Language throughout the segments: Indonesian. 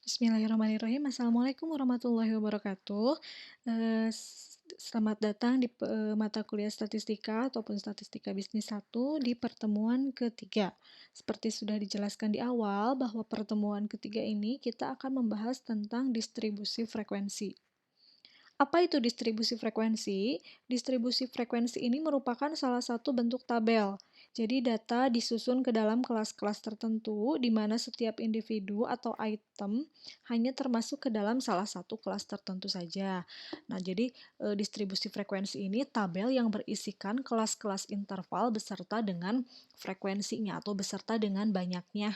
Bismillahirrahmanirrahim. Assalamualaikum warahmatullahi wabarakatuh. Selamat datang di mata kuliah statistika ataupun statistika bisnis 1 di pertemuan ketiga. Seperti sudah dijelaskan di awal bahwa pertemuan ketiga ini kita akan membahas tentang distribusi frekuensi. Apa itu distribusi frekuensi? Distribusi frekuensi ini merupakan salah satu bentuk tabel. Jadi data disusun ke dalam kelas-kelas tertentu di mana setiap individu atau item hanya termasuk ke dalam salah satu kelas tertentu saja. Nah, jadi distribusi frekuensi ini tabel yang berisikan kelas-kelas interval beserta dengan frekuensinya atau beserta dengan banyaknya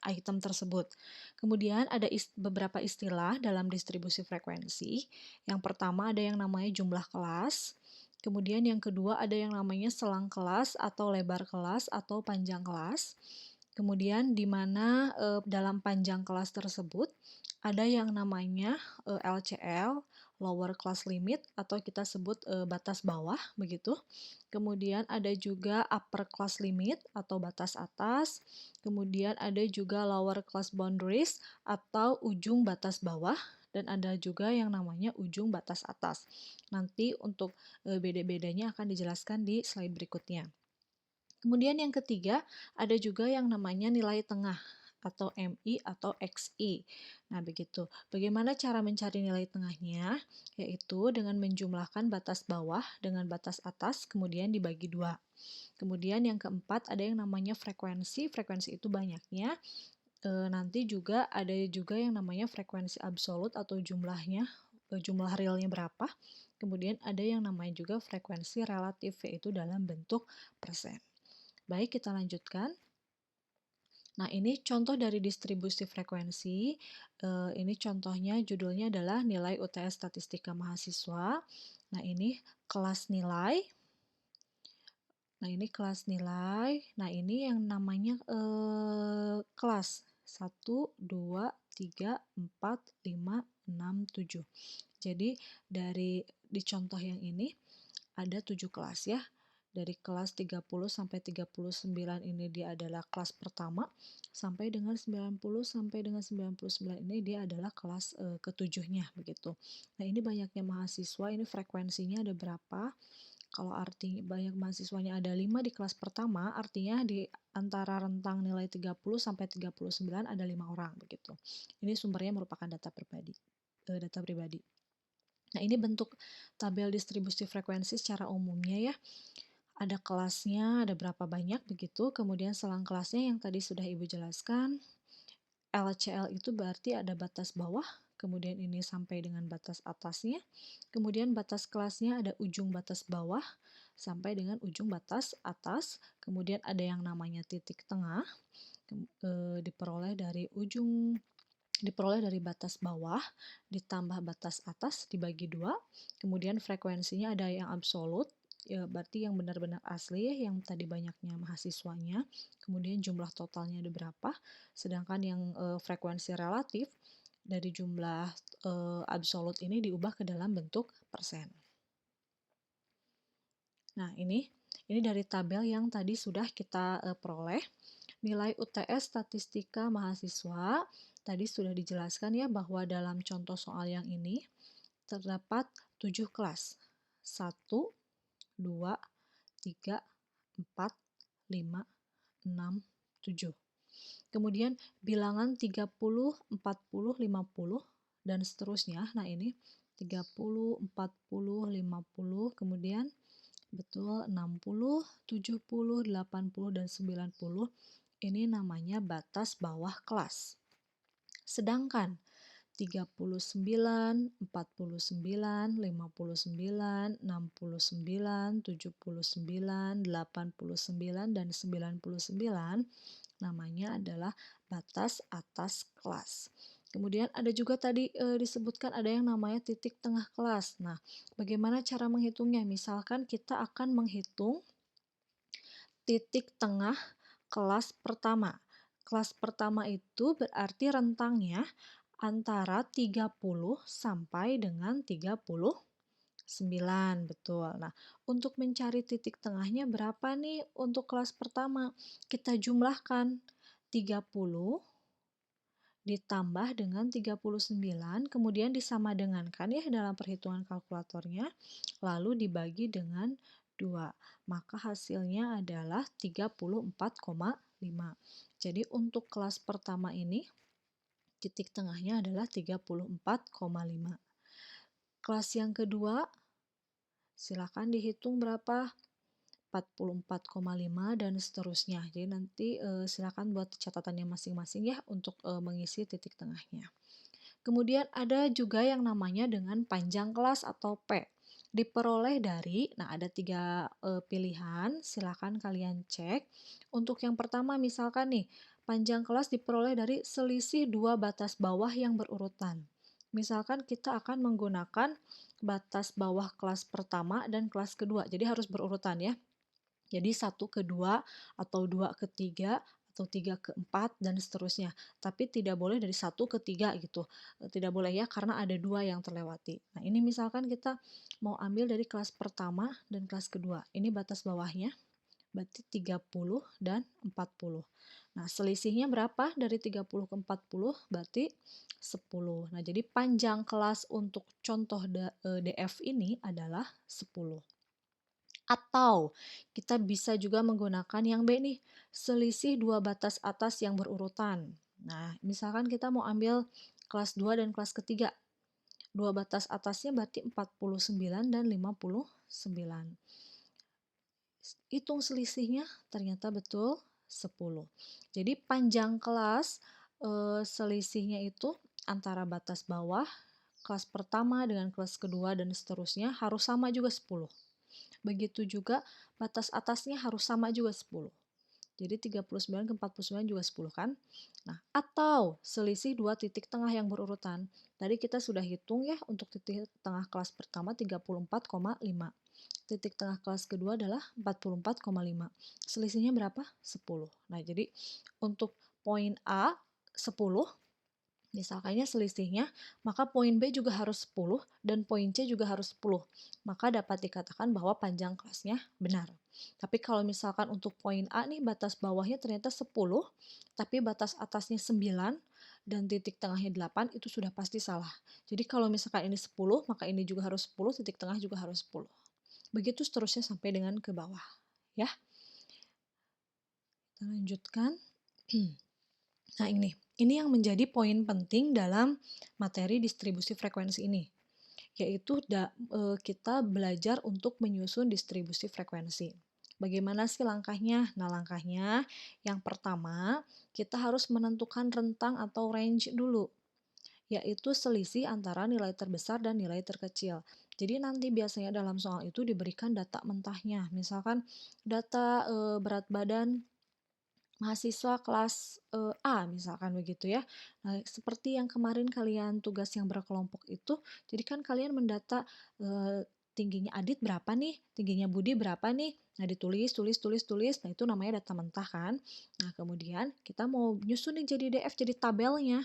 item tersebut. Kemudian ada beberapa istilah dalam distribusi frekuensi. Yang pertama ada yang namanya jumlah kelas. Kemudian yang kedua ada yang namanya selang kelas atau lebar kelas atau panjang kelas. Kemudian di mana dalam panjang kelas tersebut ada yang namanya LCL, lower class limit atau kita sebut batas bawah begitu. Kemudian ada juga upper class limit atau batas atas. Kemudian ada juga lower class boundaries atau ujung batas bawah dan ada juga yang namanya ujung batas atas. Nanti untuk beda-bedanya akan dijelaskan di slide berikutnya. Kemudian yang ketiga, ada juga yang namanya nilai tengah atau MI atau XI. Nah, begitu. Bagaimana cara mencari nilai tengahnya? Yaitu dengan menjumlahkan batas bawah dengan batas atas, kemudian dibagi dua. Kemudian yang keempat, ada yang namanya frekuensi. Frekuensi itu banyaknya. Nanti juga ada juga yang namanya frekuensi absolut atau jumlahnya, jumlah realnya berapa. Kemudian ada yang namanya juga frekuensi relatif, yaitu dalam bentuk persen. Baik, kita lanjutkan. Nah, ini contoh dari distribusi frekuensi. Ini contohnya judulnya adalah nilai UTS Statistika Mahasiswa. Nah, ini kelas nilai. Nah, ini kelas nilai. Nah, ini yang namanya kelas 1, 2, 3, 4, 5, 6, 7. Jadi, di contoh yang ini ada 7 kelas ya. Dari kelas 30 sampai 39 ini dia adalah kelas pertama, sampai dengan 90 sampai dengan 99 ini dia adalah kelas ketujuhnya begitu. Nah, ini banyaknya mahasiswa, ini frekuensinya ada berapa? Kalau arti banyak mahasiswanya ada 5 di kelas pertama, artinya di antara rentang nilai 30 sampai 39 ada 5 orang begitu. Ini sumbernya merupakan data pribadi. Nah, ini bentuk tabel distribusi frekuensi secara umumnya ya. Ada kelasnya, ada berapa banyak begitu, kemudian selang kelasnya yang tadi sudah Ibu jelaskan. LCL itu berarti ada batas bawah, kemudian ini sampai dengan batas atasnya, kemudian batas kelasnya ada ujung batas bawah sampai dengan ujung batas atas, kemudian ada yang namanya titik tengah, diperoleh dari batas bawah ditambah batas atas dibagi 2, kemudian frekuensinya ada yang absolut, ya berarti yang benar-benar asli yang tadi banyaknya mahasiswanya, kemudian jumlah totalnya ada berapa, sedangkan yang frekuensi relatif dari jumlah absolut ini diubah ke dalam bentuk persen. Nah, ini dari tabel yang tadi sudah kita peroleh. Nilai UTS Statistika Mahasiswa tadi sudah dijelaskan ya bahwa dalam contoh soal yang ini terdapat 7 kelas. 1, 2, 3, 4, 5, 6, 7. Kemudian bilangan 30, 40, 50 dan seterusnya. Nah, ini 30, 40, 50, kemudian betul 60, 70, 80 dan 90. Ini namanya batas bawah kelas. Sedangkan 39, 49, 59, 69, 79, 89, dan 99 namanya adalah batas atas kelas. Kemudian ada juga tadi disebutkan ada yang namanya titik tengah kelas. Nah, bagaimana cara menghitungnya? Misalkan kita akan menghitung titik tengah kelas pertama. Kelas pertama itu berarti rentangnya antara 30 sampai dengan 39, betul. Nah, untuk mencari titik tengahnya berapa nih untuk kelas pertama? Kita jumlahkan 30 ditambah dengan 39, kemudian disamadengankan ya dalam perhitungan kalkulatornya, lalu dibagi dengan 2. Maka hasilnya adalah 34,5. Jadi untuk kelas pertama ini, titik tengahnya adalah 34,5. Kelas yang kedua, silakan dihitung berapa? 44,5 dan seterusnya. Jadi nanti silakan buat catatannya masing-masing ya untuk mengisi titik tengahnya. Kemudian ada juga yang namanya dengan panjang kelas atau P. Diperoleh dari, nah ada 3 pilihan, silakan kalian cek. Untuk yang pertama misalkan nih, panjang kelas diperoleh dari selisih 2 batas bawah yang berurutan. Misalkan kita akan menggunakan batas bawah kelas pertama dan kelas kedua, jadi harus berurutan ya. Jadi 1 ke 2 atau 2 ke 3 atau 3 ke 4 dan seterusnya. Tapi tidak boleh dari 1 ke 3 gitu. Tidak boleh ya karena ada 2 yang terlewati. Nah, ini misalkan kita mau ambil dari kelas pertama dan kelas kedua. Ini batas bawahnya berarti 30 dan 40. Nah, selisihnya berapa dari 30 ke 40? Berarti 10. Nah, jadi panjang kelas untuk contoh DF ini adalah 10. Atau kita bisa juga menggunakan yang B nih, selisih 2 batas atas yang berurutan. Nah, misalkan kita mau ambil kelas 2 dan kelas ketiga. 2 batas atasnya berarti 49 dan 59. Hitung selisihnya ternyata betul 10. Jadi panjang kelas selisihnya itu antara batas bawah kelas pertama dengan kelas kedua dan seterusnya harus sama juga 10. Begitu juga batas atasnya harus sama juga 10. Jadi 39 ke 49 juga 10 kan? Nah, atau selisih 2 titik tengah yang berurutan. Tadi kita sudah hitung ya untuk titik tengah kelas pertama 34,5. Titik tengah kelas kedua adalah 44,5. Selisihnya berapa? 10. Nah, jadi untuk poin A 10, misalkannya selisihnya, maka poin B juga harus 10 dan poin C juga harus 10. Maka dapat dikatakan bahwa panjang kelasnya benar. Tapi kalau misalkan untuk poin A nih batas bawahnya ternyata 10, tapi batas atasnya 9 dan titik tengahnya 8, itu sudah pasti salah. Jadi kalau misalkan ini 10, maka ini juga harus 10, titik tengah juga harus 10. Begitu seterusnya sampai dengan ke bawah. Ya, kita lanjutkan. Nah, ini yang menjadi poin penting dalam materi distribusi frekuensi ini, yaitu kita belajar untuk menyusun distribusi frekuensi. Bagaimana sih langkahnya? Nah, langkahnya yang pertama, kita harus menentukan rentang atau range dulu, yaitu selisih antara nilai terbesar dan nilai terkecil. Jadi nanti biasanya dalam soal itu diberikan data mentahnya, misalkan data berat badan mahasiswa kelas A misalkan begitu ya. Nah, seperti yang kemarin kalian tugas yang berkelompok itu, jadi kan kalian mendata tingginya Adit berapa nih, tingginya Budi berapa nih. Nah, ditulis, tulis, tulis, tulis. Nah, itu namanya data mentah kan. Nah, kemudian kita mau nyusun nih jadi DF, jadi tabelnya.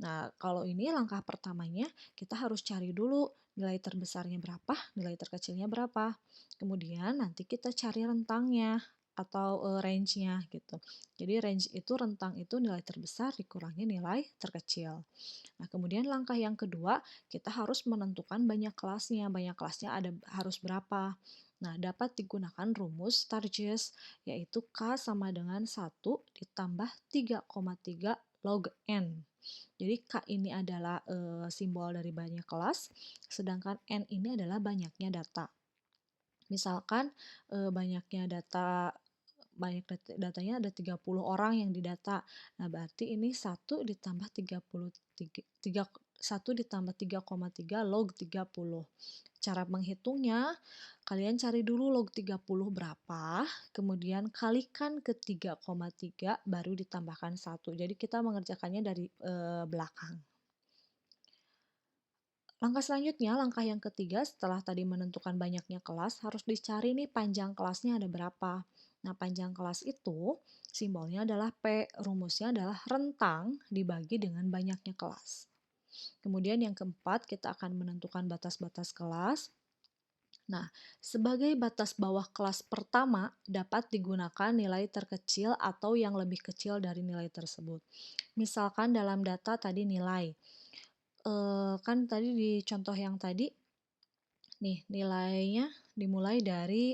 Nah, kalau ini langkah pertamanya kita harus cari dulu nilai terbesarnya berapa, nilai terkecilnya berapa. Kemudian nanti kita cari rentangnya atau range-nya gitu. Jadi range itu rentang itu nilai terbesar dikurangi nilai terkecil. Nah, kemudian langkah yang kedua, kita harus menentukan banyak kelasnya. Banyak kelasnya harus berapa. Nah, dapat digunakan rumus Sturges, yaitu K sama dengan 1 ditambah 3,3 log N. Jadi K ini adalah simbol dari banyak kelas, sedangkan N ini adalah banyaknya data. Misalkan datanya ada 30 orang yang didata. Nah, berarti ini 1 ditambah 3,3 log 30. Cara menghitungnya, kalian cari dulu log 30 berapa, kemudian kalikan ke 3,3 baru ditambahkan 1. Jadi kita mengerjakannya dari belakang. Langkah selanjutnya, langkah yang ketiga setelah tadi menentukan banyaknya kelas, harus dicari nih panjang kelasnya ada berapa. Nah, panjang kelas itu simbolnya adalah P, rumusnya adalah rentang dibagi dengan banyaknya kelas. Kemudian yang keempat, kita akan menentukan batas-batas kelas. Nah, sebagai batas bawah kelas pertama dapat digunakan nilai terkecil atau yang lebih kecil dari nilai tersebut. Misalkan dalam data tadi nilai, kan tadi di contoh yang tadi nih nilainya dimulai dari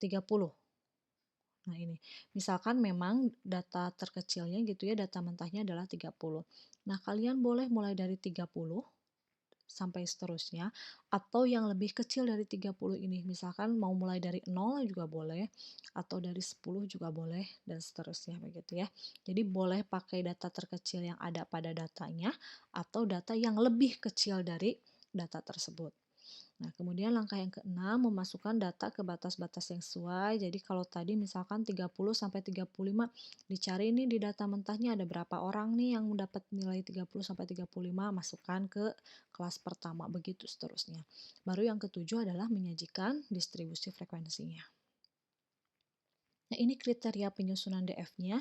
30. Nah ini, misalkan memang data terkecilnya gitu ya, data mentahnya adalah 30. Nah kalian boleh mulai dari 30 sampai seterusnya, atau yang lebih kecil dari 30 ini, misalkan mau mulai dari 0 juga boleh, atau dari 10 juga boleh, dan seterusnya begitu ya. Jadi boleh pakai data terkecil yang ada pada datanya, atau data yang lebih kecil dari data tersebut. Nah, kemudian langkah yang keenam, memasukkan data ke batas-batas yang sesuai. Jadi kalau tadi misalkan 30 sampai 35, dicari nih di data mentahnya ada berapa orang nih yang dapat nilai 30 sampai 35, masukkan ke kelas pertama, begitu seterusnya. Baru yang ketujuh adalah menyajikan distribusi frekuensinya. Nah, ini kriteria penyusunan DF-nya.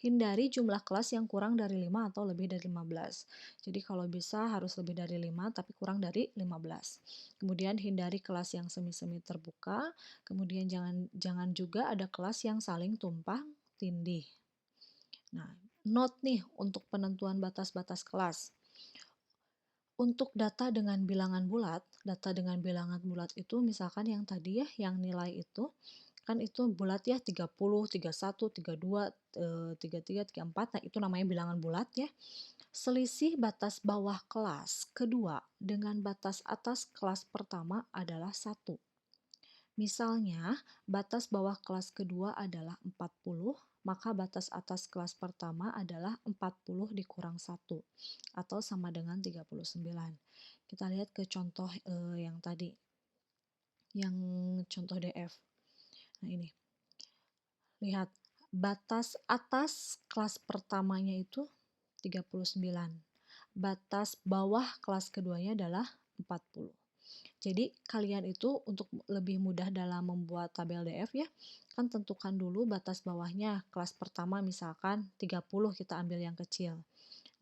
Hindari jumlah kelas yang kurang dari 5 atau lebih dari 15. Jadi kalau bisa harus lebih dari 5 tapi kurang dari 15. Kemudian hindari kelas yang semi-semi terbuka. Kemudian jangan juga ada kelas yang saling tumpang tindih. Nah, note nih untuk penentuan batas-batas kelas. Untuk data dengan bilangan bulat itu misalkan yang tadi ya, yang nilai itu, kan itu bulat ya 30, 31, 32, 33, 34, nah itu namanya bilangan bulat ya. Selisih batas bawah kelas kedua dengan batas atas kelas pertama adalah 1. Misalnya, batas bawah kelas kedua adalah 40, maka batas atas kelas pertama adalah 40 dikurang 1, atau sama dengan 39. Kita lihat ke contoh yang tadi, yang contoh DF. Nah ini, lihat, batas atas kelas pertamanya itu 39. Batas bawah kelas keduanya adalah 40. Jadi kalian itu untuk lebih mudah dalam membuat tabel DF ya, kan tentukan dulu batas bawahnya. Kelas pertama misalkan 30, kita ambil yang kecil.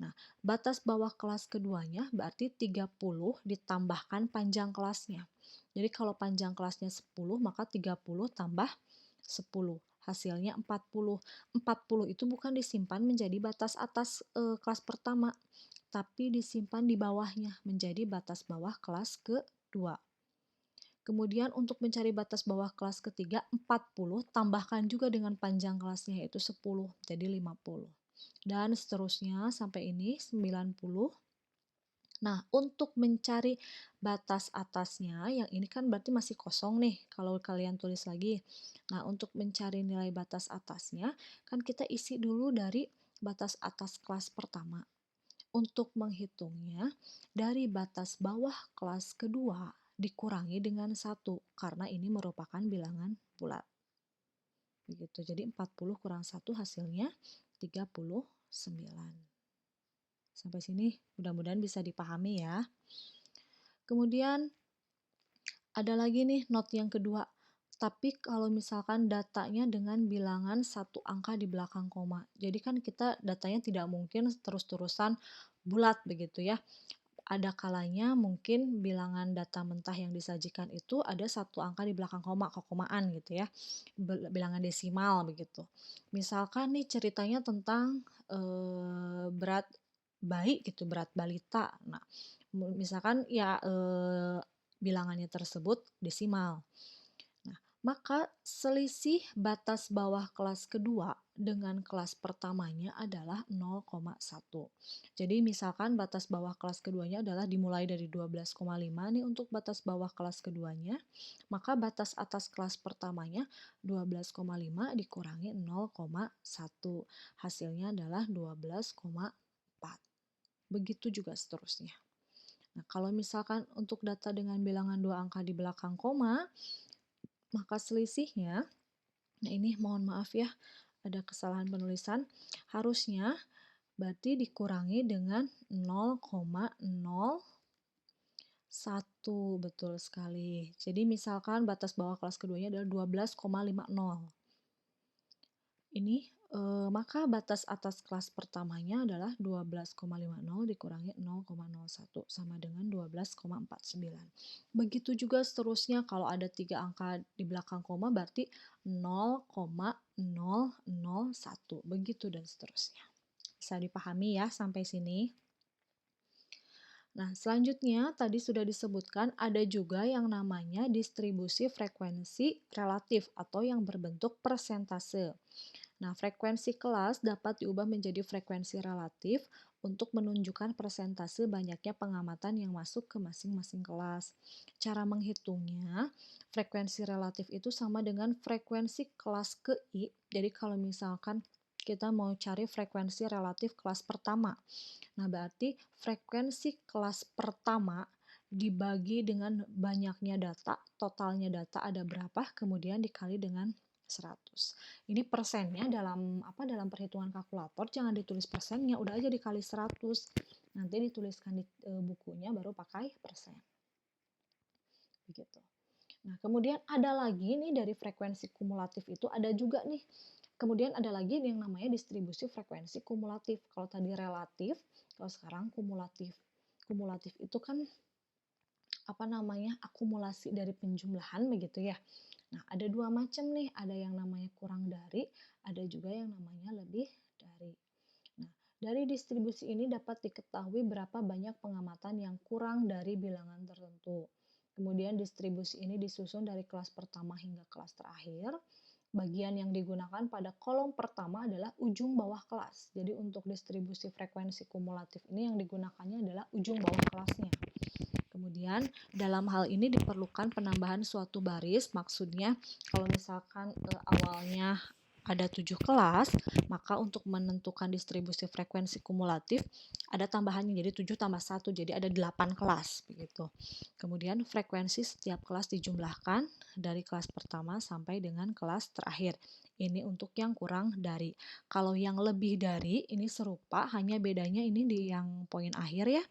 Nah, batas bawah kelas keduanya berarti 30 ditambahkan panjang kelasnya. Jadi kalau panjang kelasnya 10, maka 30 tambah 10. Hasilnya 40. 40 itu bukan disimpan menjadi batas atas kelas pertama, tapi disimpan di bawahnya menjadi batas bawah kelas kedua. Kemudian untuk mencari batas bawah kelas ketiga, 40 tambahkan juga dengan panjang kelasnya yaitu 10, jadi 50. Dan seterusnya sampai ini 90. Nah, untuk mencari batas atasnya, yang ini kan berarti masih kosong nih kalau kalian tulis lagi. Nah, untuk mencari nilai batas atasnya, kan kita isi dulu dari batas atas kelas pertama. Untuk menghitungnya, dari batas bawah kelas kedua dikurangi dengan 1, karena ini merupakan bilangan bulat. Begitu, jadi 40 kurang 1 hasilnya 39. Sampai sini mudah-mudahan bisa dipahami ya. Kemudian ada lagi nih note yang kedua. Tapi kalau misalkan datanya dengan bilangan satu angka di belakang koma. Jadi kan kita datanya tidak mungkin terus-terusan bulat begitu ya. Ada kalanya mungkin bilangan data mentah yang disajikan itu ada satu angka di belakang koma, kekomaan gitu ya, bilangan desimal begitu. Misalkan nih ceritanya tentang berat bayi gitu, berat balita. Nah, misalkan ya bilangannya tersebut desimal. Nah, maka selisih batas bawah kelas kedua dengan kelas pertamanya adalah 0,1. Jadi misalkan batas bawah kelas keduanya adalah dimulai dari 12,5 nih untuk batas bawah kelas keduanya, maka batas atas kelas pertamanya 12,5 dikurangi 0,1. Hasilnya adalah 12,4. Begitu juga seterusnya. Nah, kalau misalkan untuk data dengan bilangan 2 angka di belakang koma, maka selisihnya, nah ini mohon maaf ya, ada kesalahan penulisan, harusnya berarti dikurangi dengan 0,01, betul sekali. Jadi misalkan batas bawah kelas keduanya adalah 12,50. Ini maka batas atas kelas pertamanya adalah 12,50 dikurangi 0,01 sama dengan 12,49. Begitu juga seterusnya kalau ada 3 angka di belakang koma berarti 0,001. Begitu dan seterusnya. Bisa dipahami ya sampai sini? Nah, selanjutnya tadi sudah disebutkan ada juga yang namanya distribusi frekuensi relatif atau yang berbentuk persentase. Nah, frekuensi kelas dapat diubah menjadi frekuensi relatif untuk menunjukkan persentase banyaknya pengamatan yang masuk ke masing-masing kelas. Cara menghitungnya, frekuensi relatif itu sama dengan frekuensi kelas ke I. Jadi kalau misalkan kita mau cari frekuensi relatif kelas pertama. Nah, berarti frekuensi kelas pertama dibagi dengan banyaknya data, totalnya data ada berapa, kemudian dikali dengan 100. Ini persennya dalam perhitungan kalkulator jangan ditulis persennya, udah aja dikali 100. Nanti dituliskan di bukunya baru pakai persen. Begitu. Nah, kemudian ada lagi nih dari frekuensi kumulatif itu ada juga nih. Kemudian ada lagi yang namanya distribusi frekuensi kumulatif. Kalau tadi relatif, kalau sekarang kumulatif. Kumulatif itu kan akumulasi dari penjumlahan begitu ya. Nah, ada dua macam nih, ada yang namanya kurang dari, ada juga yang namanya lebih dari. Nah, dari distribusi ini dapat diketahui berapa banyak pengamatan yang kurang dari bilangan tertentu. Kemudian distribusi ini disusun dari kelas pertama hingga kelas terakhir. Bagian yang digunakan pada kolom pertama adalah ujung bawah kelas. Jadi untuk distribusi frekuensi kumulatif ini yang digunakannya adalah ujung bawah kelasnya. Kemudian dalam hal ini diperlukan penambahan suatu baris, maksudnya kalau misalkan awalnya ada 7 kelas, maka untuk menentukan distribusi frekuensi kumulatif ada tambahannya, jadi 7 tambah 1, jadi ada 8 kelas begitu. Kemudian frekuensi setiap kelas dijumlahkan dari kelas pertama sampai dengan kelas terakhir. Ini untuk yang kurang dari. Kalau yang lebih dari ini serupa, hanya bedanya ini di yang poin akhir ya.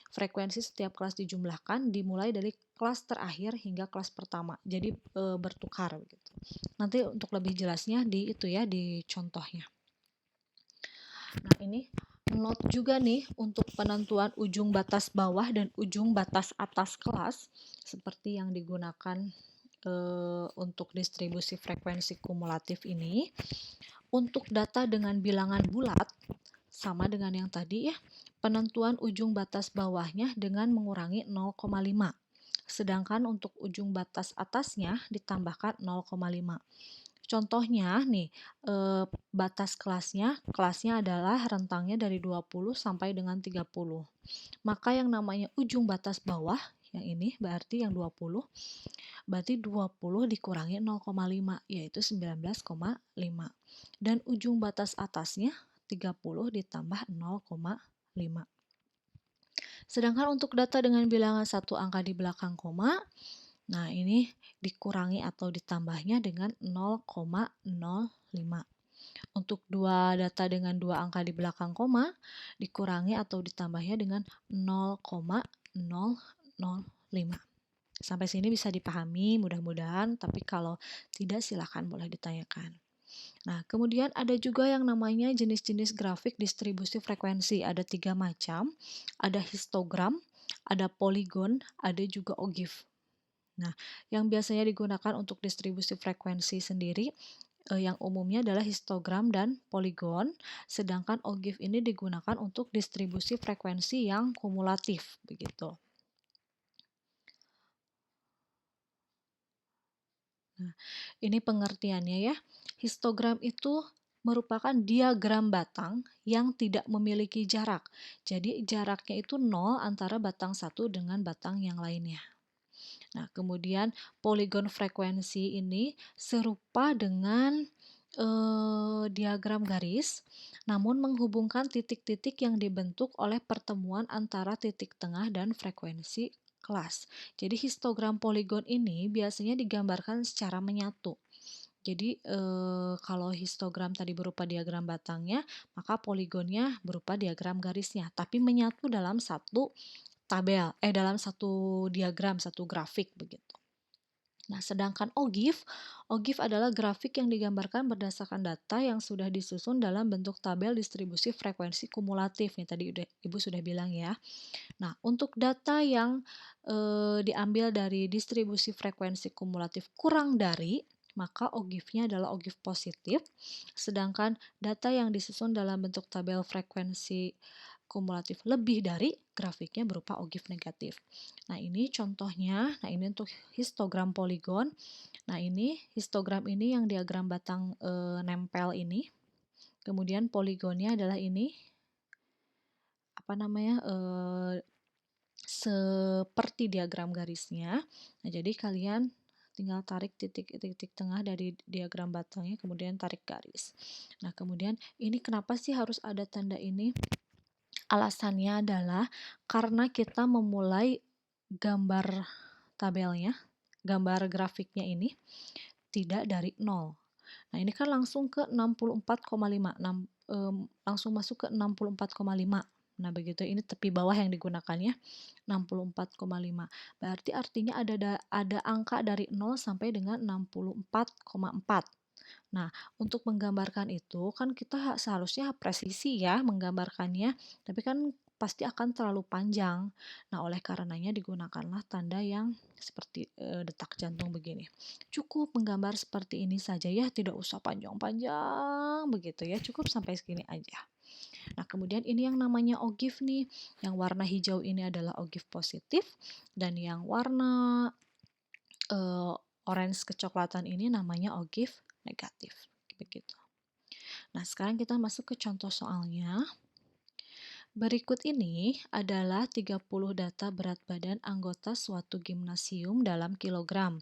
Frekuensi setiap kelas dijumlahkan dimulai dari kelas terakhir hingga kelas pertama. Jadi bertukar begitu. Nanti untuk lebih jelasnya di contohnya. Nah, ini note juga nih untuk penentuan ujung batas bawah dan ujung batas atas kelas seperti yang digunakan untuk distribusi frekuensi kumulatif ini. Untuk data dengan bilangan bulat sama dengan yang tadi ya, penentuan ujung batas bawahnya dengan mengurangi 0,5. Sedangkan untuk ujung batas atasnya ditambahkan 0,5. Contohnya nih, batas kelasnya adalah rentangnya dari 20 sampai dengan 30. Maka yang namanya ujung batas bawah, yang ini berarti yang 20, berarti 20 dikurangi 0,5, yaitu 19,5. Dan ujung batas atasnya 30 ditambah 0,5. Sedangkan untuk data dengan bilangan satu angka di belakang koma, nah ini dikurangi atau ditambahnya dengan 0,05. Untuk dua data dengan dua angka di belakang koma, dikurangi atau ditambahnya dengan 0,005. Sampai sini bisa dipahami mudah-mudahan, tapi kalau tidak silakan boleh ditanyakan. Nah, kemudian ada juga yang namanya jenis-jenis grafik distribusi frekuensi. Ada 3 macam, ada histogram, ada poligon, ada juga ogive. Nah, yang biasanya digunakan untuk distribusi frekuensi sendiri, yang umumnya adalah histogram dan poligon, sedangkan ogive ini digunakan untuk distribusi frekuensi yang kumulatif, begitu. Nah, ini pengertiannya ya. Histogram itu merupakan diagram batang yang tidak memiliki jarak. Jadi jaraknya itu 0 antara batang satu dengan batang yang lainnya. Nah, kemudian poligon frekuensi ini serupa dengan diagram garis, namun menghubungkan titik-titik yang dibentuk oleh pertemuan antara titik tengah dan frekuensi kelas. Jadi histogram poligon ini biasanya digambarkan secara menyatu. Jadi kalau histogram tadi berupa diagram batangnya, maka poligonnya berupa diagram garisnya, tapi menyatu dalam satu dalam satu diagram, satu grafik begitu. Nah, sedangkan OGIF adalah grafik yang digambarkan berdasarkan data yang sudah disusun dalam bentuk tabel distribusi frekuensi kumulatif. Nih tadi Ibu sudah bilang ya. Nah, untuk data yang diambil dari distribusi frekuensi kumulatif kurang dari, maka OGIF-nya adalah OGIF positif, sedangkan data yang disusun dalam bentuk tabel frekuensi kumulatif lebih dari, grafiknya berupa OGIF negatif. Nah, ini contohnya, nah ini untuk histogram poligon. Nah, ini histogram ini yang diagram batang nempel ini. Kemudian poligonnya adalah ini, apa namanya, seperti diagram garisnya. Nah, jadi kalian tinggal tarik titik-titik tengah dari diagram batangnya, kemudian tarik garis. Nah, kemudian ini kenapa sih harus ada tanda ini? Alasannya adalah karena kita memulai gambar tabelnya, gambar grafiknya ini tidak dari 0. Nah, ini kan langsung ke 64,5, langsung masuk ke 64,5. Nah, begitu, ini tepi bawah yang digunakannya 64,5. Berarti artinya ada angka dari 0 sampai dengan 64,4. Nah, untuk menggambarkan itu kan kita seharusnya presisi ya menggambarkannya, tapi kan pasti akan terlalu panjang. Nah, oleh karenanya digunakanlah tanda yang seperti detak jantung begini. Cukup menggambar seperti ini saja ya, tidak usah panjang-panjang begitu ya, cukup sampai segini aja. Nah, kemudian ini yang namanya OGIF nih, yang warna hijau ini adalah OGIF positif, dan yang warna orange kecoklatan ini namanya OGIF negatif, begitu. Nah, sekarang kita masuk ke contoh soalnya. Berikut ini adalah 30 data berat badan anggota suatu gimnasium dalam kilogram.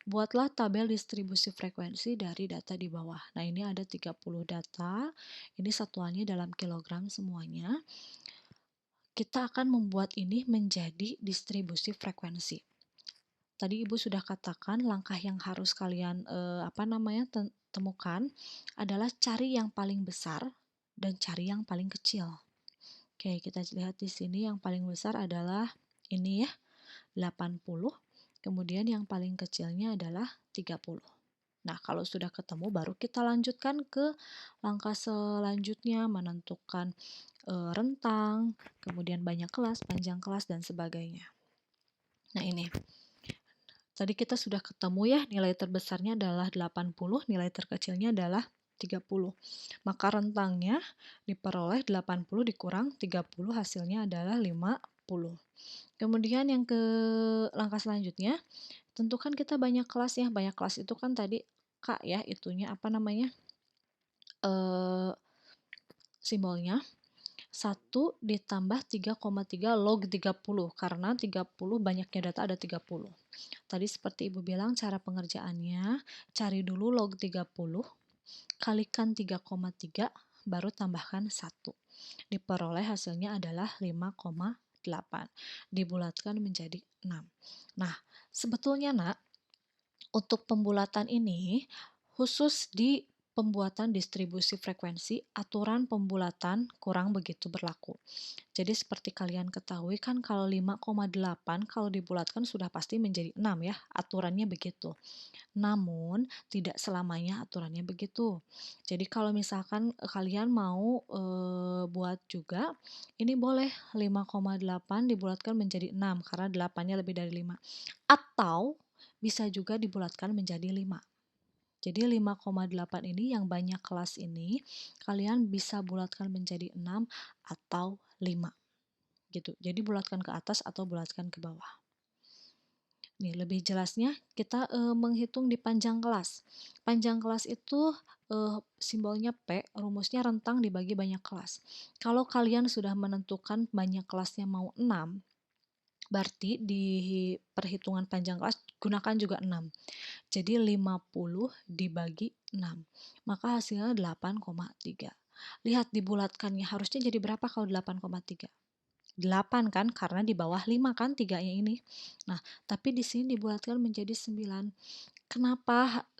Buatlah tabel distribusi frekuensi dari data di bawah. Nah, ini ada 30 data, ini satuannya dalam kilogram semuanya. Kita akan membuat ini menjadi distribusi frekuensi. Tadi Ibu sudah katakan langkah yang harus kalian temukan adalah cari yang paling besar dan cari yang paling kecil. Oke, kita lihat di sini yang paling besar adalah ini ya, 80. Kemudian yang paling kecilnya adalah 30. Nah, kalau sudah ketemu baru kita lanjutkan ke langkah selanjutnya, menentukan rentang, kemudian banyak kelas, panjang kelas, dan sebagainya. Nah, ini. Tadi kita sudah ketemu ya, nilai terbesarnya adalah 80, nilai terkecilnya adalah 30. Maka rentangnya diperoleh 80 dikurang 30, hasilnya adalah 50. Kemudian yang ke langkah selanjutnya, tentukan kita banyak kelas ya. Banyak kelas itu kan tadi K ya, itunya apa namanya? Simbolnya 1 ditambah 3,3 log 30, karena 30 banyaknya data ada 30. Tadi seperti Ibu bilang cara pengerjaannya, cari dulu log 30, kalikan 3,3, baru tambahkan 1. Diperoleh hasilnya adalah 5,8. Dibulatkan menjadi 6. Nah, sebetulnya Nak, untuk pembulatan ini khusus di pembuatan distribusi frekuensi, aturan pembulatan kurang begitu berlaku. Jadi seperti kalian ketahui kan kalau 5,8 kalau dibulatkan sudah pasti menjadi 6 ya, aturannya begitu. Namun tidak selamanya aturannya begitu. Jadi kalau misalkan kalian mau buat juga, ini boleh 5,8 dibulatkan menjadi 6 karena 8-nya lebih dari 5. Atau bisa juga dibulatkan menjadi 5. Jadi 5,8 ini yang banyak kelas ini kalian bisa bulatkan menjadi 6 atau 5 gitu. Jadi bulatkan ke atas atau bulatkan ke bawah. Nih, lebih jelasnya kita menghitung di panjang kelas. Panjang kelas itu simbolnya P, rumusnya rentang dibagi banyak kelas. Kalau kalian sudah menentukan banyak kelasnya mau 6, berarti di perhitungan panjang kelas gunakan juga 6. Jadi 50 dibagi 6. Maka hasilnya 8,3. Lihat dibulatkannya harusnya jadi berapa kalau 8,3? 8 kan, karena di bawah 5 kan 3-nya ini. Nah, tapi di sini dibulatkan menjadi 9.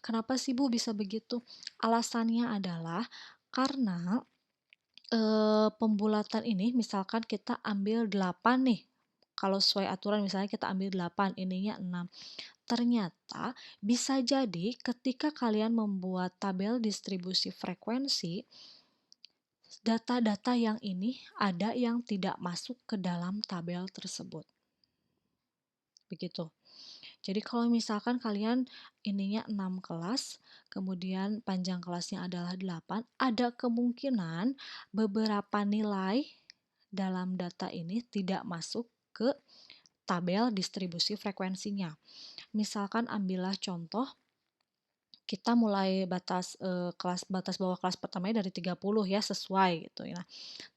Kenapa sih Bu bisa begitu? Alasannya adalah karena pembulatan ini misalkan kita ambil 8 nih. Kalau sesuai aturan misalnya kita ambil 8, ininya 6. Ternyata bisa jadi ketika kalian membuat tabel distribusi frekuensi, data-data yang ini ada yang tidak masuk ke dalam tabel tersebut. Begitu. Jadi kalau misalkan kalian ininya 6 kelas, kemudian panjang kelasnya adalah 8, ada kemungkinan beberapa nilai dalam data ini tidak masuk ke tabel distribusi frekuensinya. Misalkan ambillah contoh, kita mulai batas bawah kelas pertamanya dari 30 ya, sesuai gitu ya.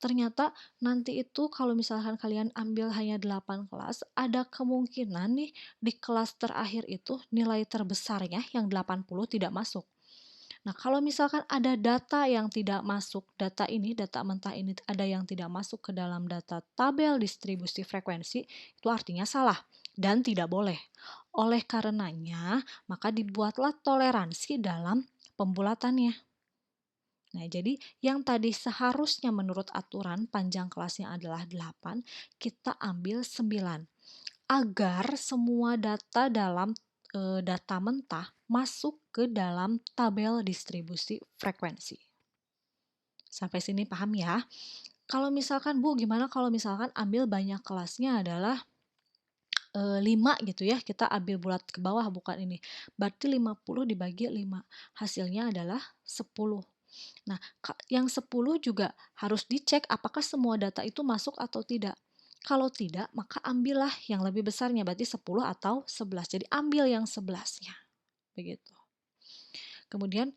Ternyata nanti itu kalau misalkan kalian ambil hanya 8 kelas, ada kemungkinan nih di kelas terakhir itu nilai terbesarnya yang 80 tidak masuk. Nah, kalau misalkan ada data yang tidak masuk, data mentah ini ada yang tidak masuk ke dalam data tabel distribusi frekuensi, itu artinya salah dan tidak boleh. Oleh karenanya, maka dibuatlah toleransi dalam pembulatannya. Nah, jadi yang tadi seharusnya menurut aturan panjang kelasnya adalah 8, kita ambil 9. Agar semua data dalam data mentah masuk ke dalam tabel distribusi frekuensi. Sampai sini paham ya? Kalau misalkan Bu, gimana kalau misalkan ambil banyak kelasnya adalah 5 gitu ya, kita ambil bulat ke bawah bukan ini. Berarti 50 dibagi 5, hasilnya adalah 10. Nah, yang 10 juga harus dicek apakah semua data itu masuk atau tidak. Kalau tidak, maka ambillah yang lebih besarnya, berarti 10 atau 11. Jadi ambil yang 11-nya. Begitu. Kemudian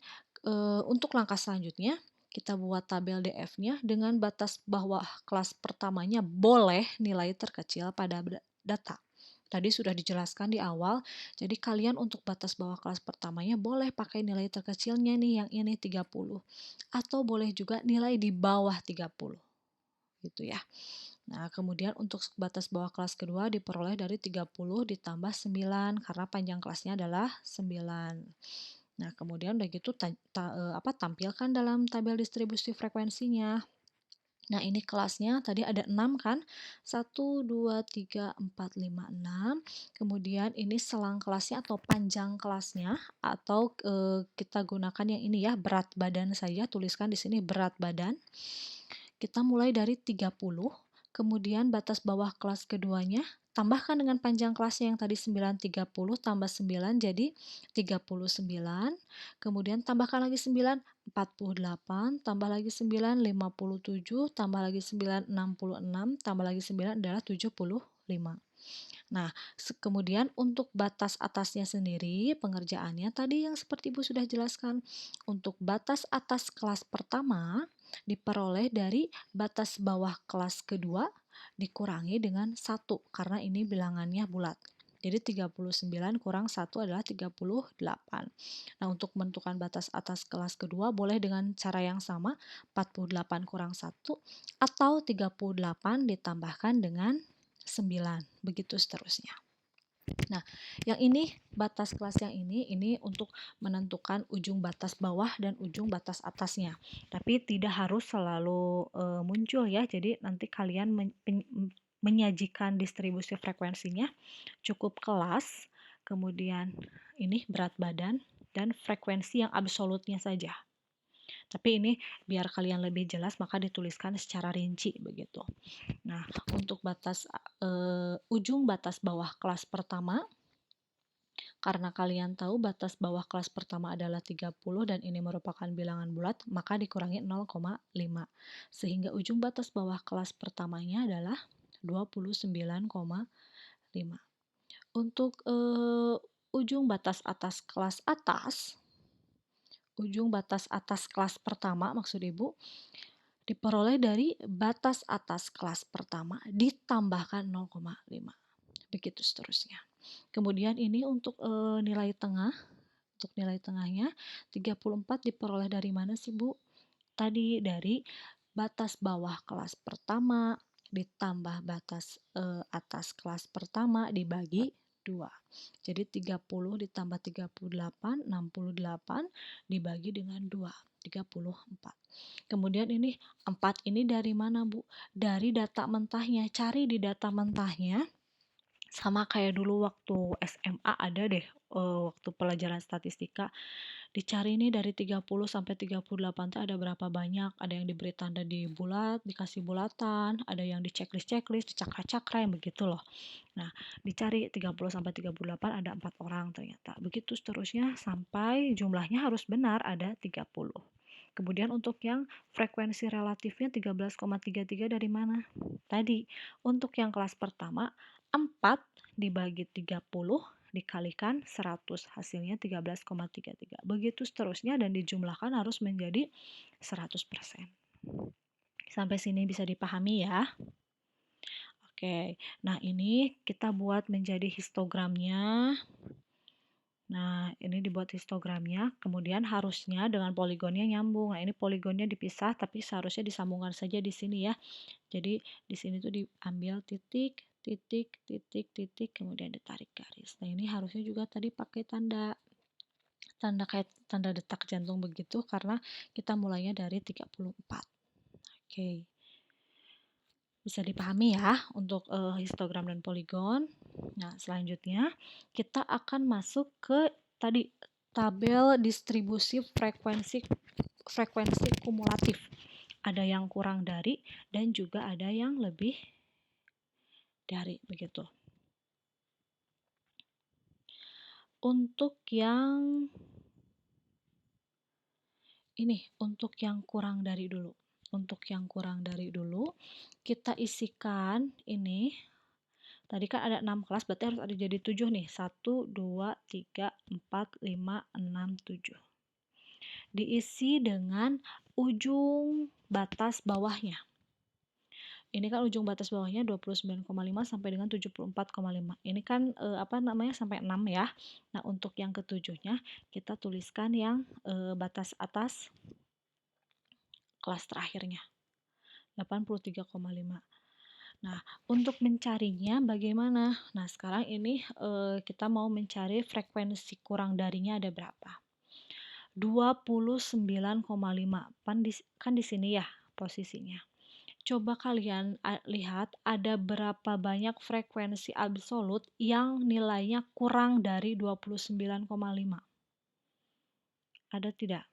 untuk langkah selanjutnya, kita buat tabel DF-nya dengan batas bawah kelas pertamanya boleh nilai terkecil pada data. Tadi sudah dijelaskan di awal, jadi kalian untuk batas bawah kelas pertamanya boleh pakai nilai terkecilnya nih yang ini 30. Atau boleh juga nilai di bawah 30. Gitu ya. Nah, kemudian untuk batas bawah kelas kedua diperoleh dari 30 ditambah 9 karena panjang kelasnya adalah 9. Nah, kemudian udah gitu tampilkan dalam tabel distribusi frekuensinya. Nah, ini kelasnya tadi ada 6 kan? 1, 2, 3, 4, 5, 6. Kemudian ini selang kelasnya atau panjang kelasnya, atau kita gunakan yang ini ya, berat badan saja, tuliskan di sini berat badan. Kita mulai dari 30, kemudian batas bawah kelas keduanya, tambahkan dengan panjang kelasnya yang tadi 9, 30 tambah 9 jadi 39, kemudian tambahkan lagi 9, 48, tambah lagi 9, 57, tambah lagi 9, 66, tambah lagi 9 adalah 75. Nah, kemudian untuk batas atasnya sendiri, pengerjaannya tadi yang seperti Ibu sudah jelaskan. Untuk batas atas kelas pertama, diperoleh dari batas bawah kelas kedua dikurangi dengan 1, karena ini bilangannya bulat. Jadi 39 kurang 1 adalah 38. Nah, untuk menentukan batas atas kelas kedua boleh dengan cara yang sama, 48 kurang 1, atau 38 ditambahkan dengan 9, begitu seterusnya. Nah, yang ini batas kelas yang ini untuk menentukan ujung batas bawah dan ujung batas atasnya. Tapi tidak harus selalu muncul ya. Jadi nanti kalian menyajikan distribusi frekuensinya cukup kelas, kemudian ini berat badan dan frekuensi yang absolutnya saja. Tapi ini biar kalian lebih jelas maka dituliskan secara rinci begitu. Nah, untuk ujung batas bawah kelas pertama, karena kalian tahu batas bawah kelas pertama adalah 30 dan ini merupakan bilangan bulat, maka dikurangi 0,5. Sehingga ujung batas bawah kelas pertamanya adalah 29,5. Untuk ujung batas atas kelas kelas pertama maksud Ibu, diperoleh dari batas atas kelas pertama ditambahkan 0,5. Begitu seterusnya. Kemudian ini untuk nilai tengah. Untuk nilai tengahnya 34 diperoleh dari mana sih Bu? Tadi dari batas bawah kelas pertama ditambah batas atas kelas pertama dibagi 2. Jadi 30 ditambah 38, 68 dibagi dengan 2, 34. Kemudian ini 4 ini dari mana Bu? Dari data mentahnya. Cari di data mentahnya Sama kayak dulu waktu SMA ada deh, waktu pelajaran statistika, dicari nih dari 30 sampai 38 tuh ada berapa banyak, ada yang diberi tanda di bulat, dikasih bulatan, ada yang di checklist-checklist, dicakra-cakra, yang begitu loh. Nah, dicari 30 sampai 38 ada 4 orang ternyata. Begitu seterusnya sampai jumlahnya harus benar ada 30. Kemudian untuk yang frekuensi relatifnya 13,33 dari mana? Tadi, untuk yang kelas pertama 4 dibagi 30 dikalikan 100, hasilnya 13,33. Begitu seterusnya dan dijumlahkan harus menjadi 100%. Sampai sini bisa dipahami ya? Oke, nah ini kita buat menjadi histogramnya. Nah, ini dibuat histogramnya, kemudian harusnya dengan poligonnya nyambung. Nah, ini poligonnya dipisah, tapi seharusnya disambungkan saja di sini ya. Jadi, di sini tuh diambil titik, titik, titik, titik, kemudian ditarik garis. Nah, ini harusnya juga tadi pakai tanda kayak tanda detak jantung begitu, karena kita mulainya dari 34. Oke. Bisa dipahami ya untuk histogram dan poligon. Nah, selanjutnya kita akan masuk ke tadi tabel distribusi frekuensi kumulatif. Ada yang kurang dari dan juga ada yang lebih dari begitu. Untuk yang ini, untuk yang kurang dari dulu. Untuk yang kurang dari dulu, kita isikan ini. Tadi kan ada 6 kelas, berarti harus ada jadi 7 nih. 1, 2, 3, 4, 5, 6, 7. Diisi dengan ujung batas bawahnya. Ini kan ujung batas bawahnya 29,5 sampai dengan 74,5. Ini kan sampai 6 ya. Nah, untuk yang ketujuhnya kita tuliskan yang batas atas kelas terakhirnya. 83,5. Nah, untuk mencarinya bagaimana? Nah, sekarang ini kita mau mencari frekuensi kurang darinya ada berapa? 29,5. Kan di sini ya posisinya. Coba kalian lihat ada berapa banyak frekuensi absolut yang nilainya kurang dari 29,5. Ada tidak?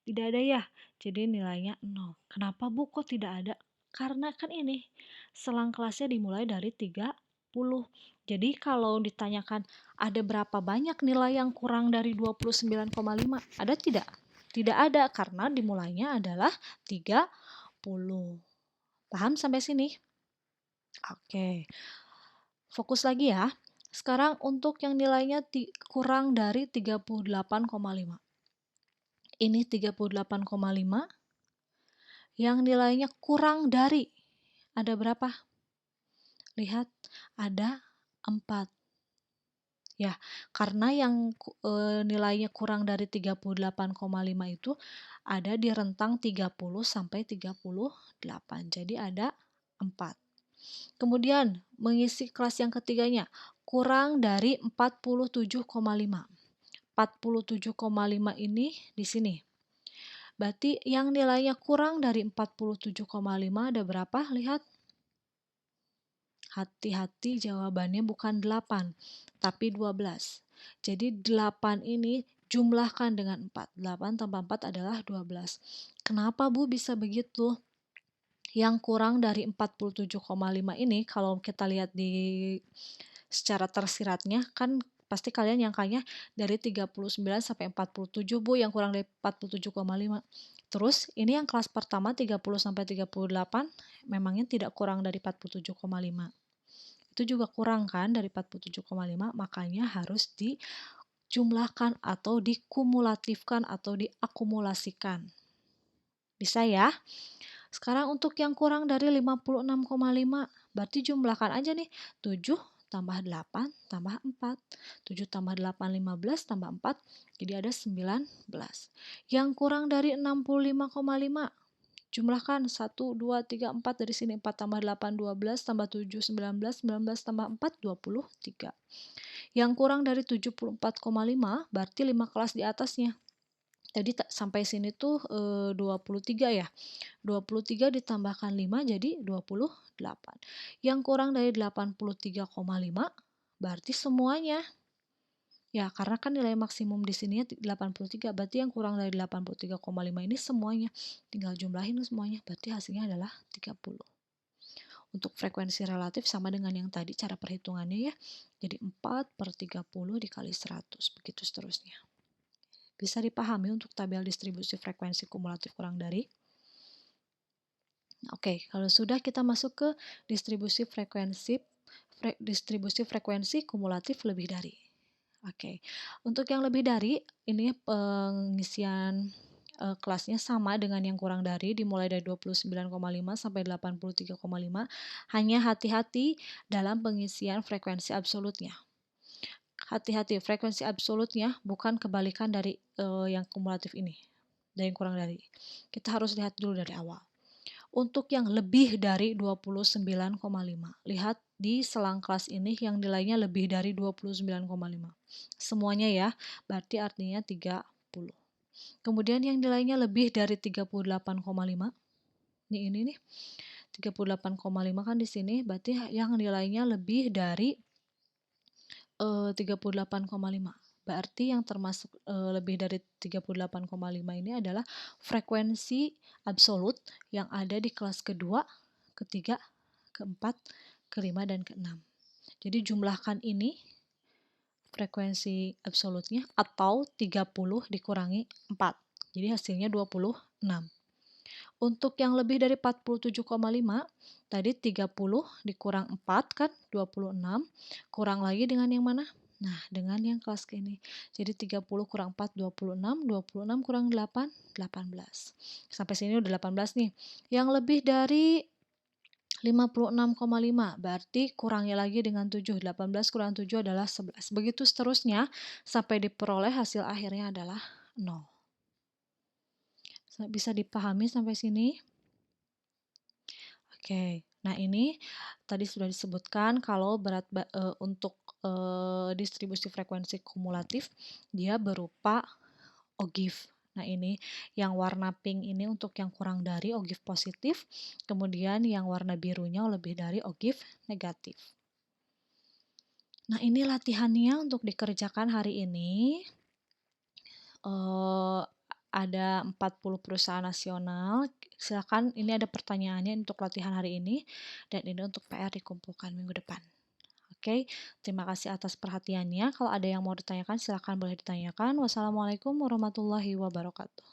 Tidak ada ya, jadi nilainya 0. Kenapa Bu kok tidak ada? Karena kan ini, selang kelasnya dimulai dari 30. Jadi kalau ditanyakan ada berapa banyak nilai yang kurang dari 29,5, ada tidak? Tidak ada, karena dimulainya adalah 30. Paham sampai sini? Oke, fokus lagi ya. Sekarang untuk yang nilainya kurang dari 38,5. Ini 38,5 yang nilainya kurang dari ada berapa? Lihat, ada 4. Ya, karena yang nilainya kurang dari 38,5 itu ada di rentang 30 sampai 38. Jadi ada 4. Kemudian mengisi kelas yang ketiganya kurang dari 47,5. 47,5 ini di sini. Berarti yang nilainya kurang dari 47,5 ada berapa? Lihat. Hati-hati jawabannya bukan 8, tapi 12. Jadi 8 ini jumlahkan dengan 4. 8 tambah 4 adalah 12. Kenapa Bu bisa begitu? Yang kurang dari 47,5 ini kalau kita lihat di secara tersiratnya kan pasti kalian nyangkanya dari 39 sampai 47 Bu, yang kurang dari 47,5. Terus ini yang kelas pertama 30 sampai 38 memangnya tidak kurang dari 47,5. Itu juga kurang kan dari 47,5, makanya harus dijumlahkan atau dikumulatifkan atau diakumulasikan. Bisa ya? Sekarang untuk yang kurang dari 56,5, berarti jumlahkan aja nih, 7 tambah 8 tambah 4. 7 tambah 8, 15 tambah 4, jadi ada 19. Yang kurang dari 65,5, jumlahkan 1, 2, 3, 4 dari sini. 4 tambah 8, 12 tambah 7, 19. 19 tambah 4, 23. Yang kurang dari 74,5, berarti 5 kelas di atasnya. Tadi sampai sini tuh 23 ya. 23 ditambahkan 5 jadi 28. Yang kurang dari 83,5 berarti semuanya. Ya, karena kan nilai maksimum di sininya 83, berarti yang kurang dari 83,5 ini semuanya. Tinggal jumlahin semuanya, berarti hasilnya adalah 30. Untuk frekuensi relatif sama dengan yang tadi cara perhitungannya ya. Jadi 4/30 dikali 100, begitu seterusnya. Bisa dipahami untuk tabel distribusi frekuensi kumulatif kurang dari? Oke, kalau sudah kita masuk ke distribusi frekuensi kumulatif lebih dari. Oke, untuk yang lebih dari ini pengisian kelasnya sama dengan yang kurang dari, dimulai dari 29,5 sampai 83,5. Hanya hati-hati dalam pengisian frekuensi absolutnya. Hati-hati, frekuensi absolutnya bukan kebalikan dari yang kumulatif ini, dari yang kurang dari. Kita harus lihat dulu dari awal. Untuk yang lebih dari 29,5, lihat di selang kelas ini yang nilainya lebih dari 29,5. Semuanya ya, berarti artinya 30. Kemudian yang nilainya lebih dari 38,5, ini nih, 38,5 kan di sini, berarti yang nilainya lebih dari 38,5. Berarti yang termasuk lebih dari 38,5 ini adalah frekuensi absolut yang ada di kelas kedua, ketiga, keempat, kelima, dan keenam. Jadi jumlahkan ini frekuensi absolutnya atau 30 dikurangi 4. Jadi hasilnya 26. Untuk yang lebih dari 47,5, tadi 30 dikurang 4 kan 26, kurang lagi dengan yang mana? Nah, dengan yang kelas ke ini. Jadi 30 kurang 4, 26, 26 kurang 8, 18. Sampai sini udah 18 nih. Yang lebih dari 56,5, berarti kurangnya lagi dengan 7. 18 kurang 7 adalah 11. Begitu seterusnya, sampai diperoleh hasil akhirnya adalah 0. Bisa dipahami sampai sini? Oke, nah ini tadi sudah disebutkan kalau untuk distribusi frekuensi kumulatif dia berupa ogive. Nah ini yang warna pink ini untuk yang kurang dari ogive positif, kemudian yang warna birunya lebih dari ogive negatif. Nah ini latihannya untuk dikerjakan hari ini. Ada 40 perusahaan nasional. Silakan, ini ada pertanyaannya untuk latihan hari ini, dan ini untuk PR dikumpulkan minggu depan. Oke, terima kasih atas perhatiannya. Kalau ada yang mau ditanyakan, silakan boleh ditanyakan. Wassalamualaikum warahmatullahi wabarakatuh.